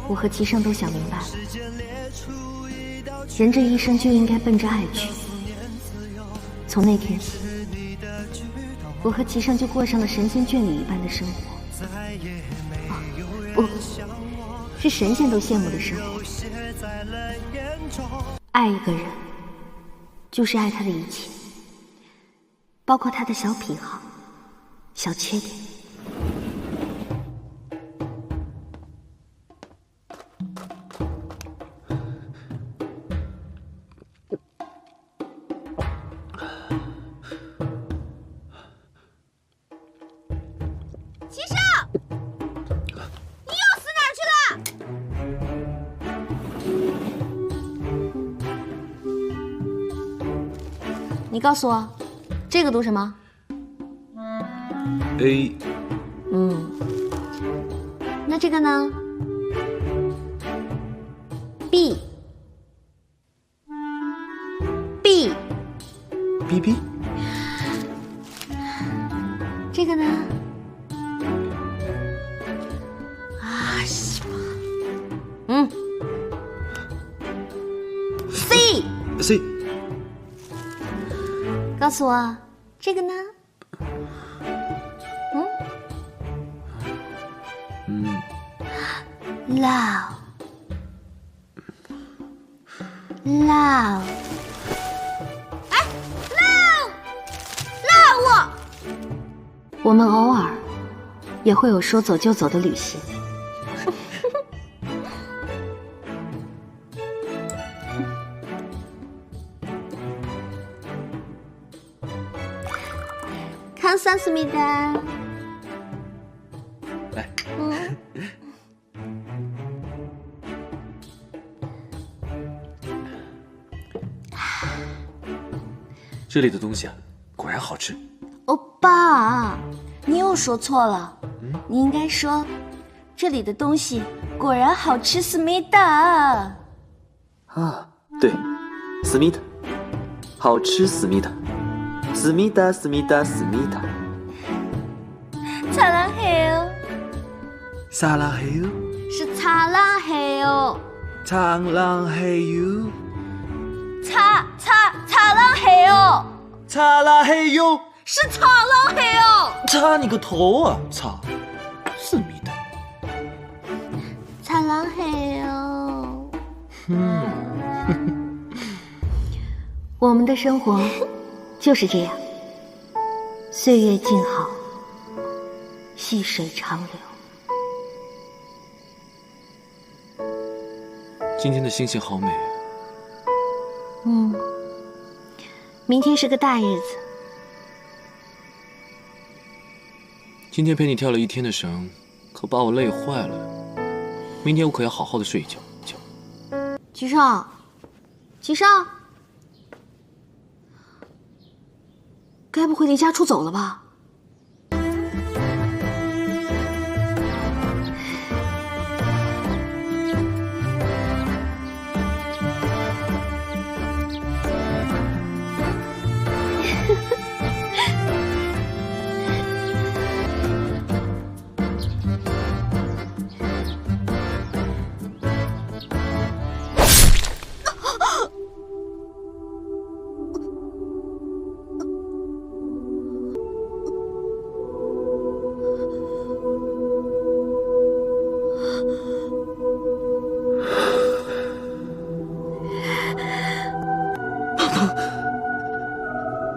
我和齐胜都想明白了，人这一生就应该奔着爱去。从那天起，我和齐胜就过上了神仙眷侣一般的生活。不，是神仙都羡慕的生活。爱一个人，就是爱他的一切，包括他的小癖好、小缺点。齐胜，你又死哪儿去了？你告诉我，这个读什么 ？A。那这个呢 ？B。B。B B。这个呢？C。C。告诉我，这个呢？Love。哎 ，Love，我们偶尔也会有说走就走的旅行。감사합니다。来，这里的东西啊，果然好吃。欧巴，你又说错了，你应该说这里的东西果然好吃，思密达。啊，对，思密达，好吃，思密达，思密达，思密达，思密达。擦浪嘿哦，撒拉嘿哟，是擦浪嘿哦，苍狼嘿哟，擦浪嘿哦，擦拉嘿哟，是擦浪嘿哦，擦你个头啊！擦，思密达。擦浪嘿哦。我们的生活就是这样，岁月静好，细水长流。今天的星星好美啊！明天是个大日子。今天陪你跳了一天的绳，可把我累坏了。明天我可要好好的睡一觉。齐少，该不会离家出走了吧？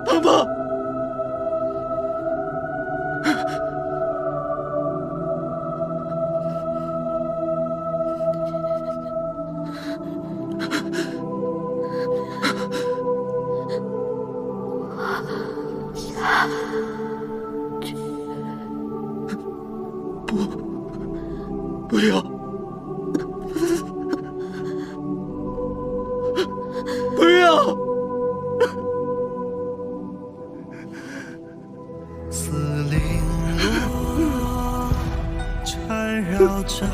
胖胖，不要，不要！丝绫罗缠绕着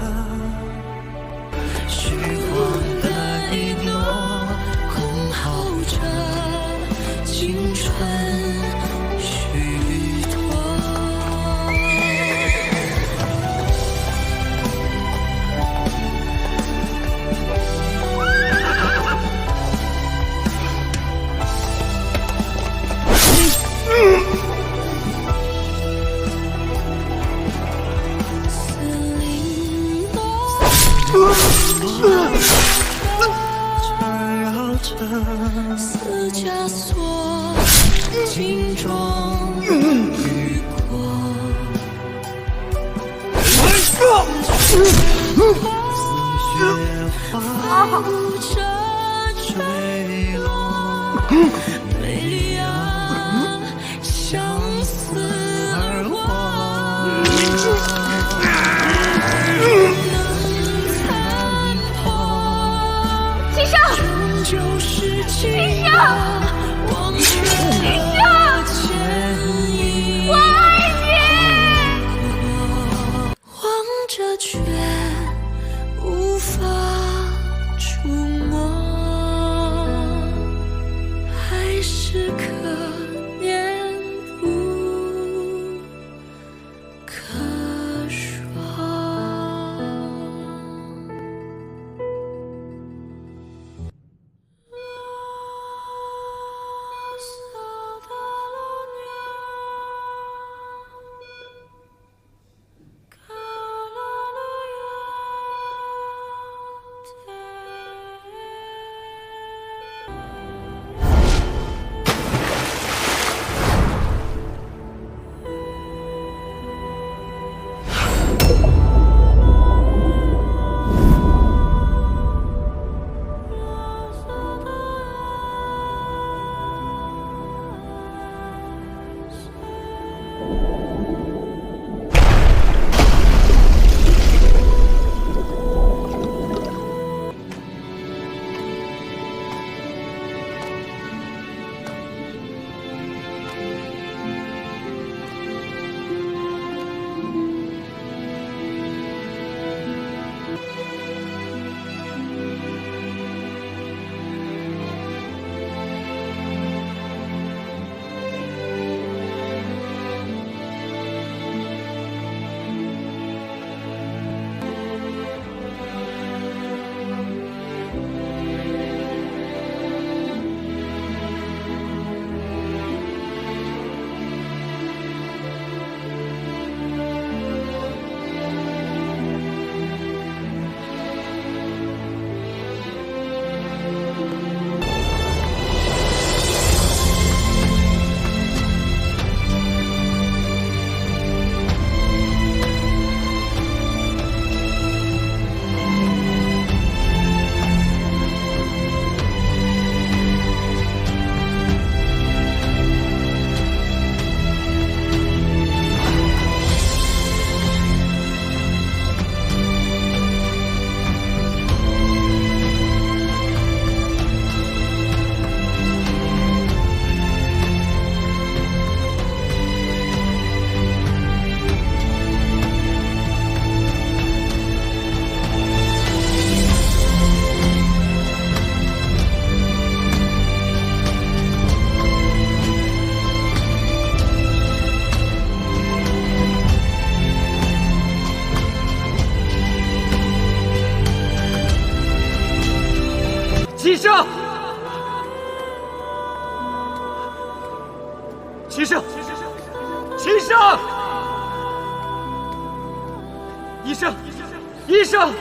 虚晃的一诺，空耗着青春虚脱。似枷锁，镜中雨过。无着坠落，美丽啊，相思而亡。齐少，终究是情少，忘却了牵引。我爱你。望着却无法触摸，还是可念不可说。齐胜，齐胜，齐胜，医生，医生。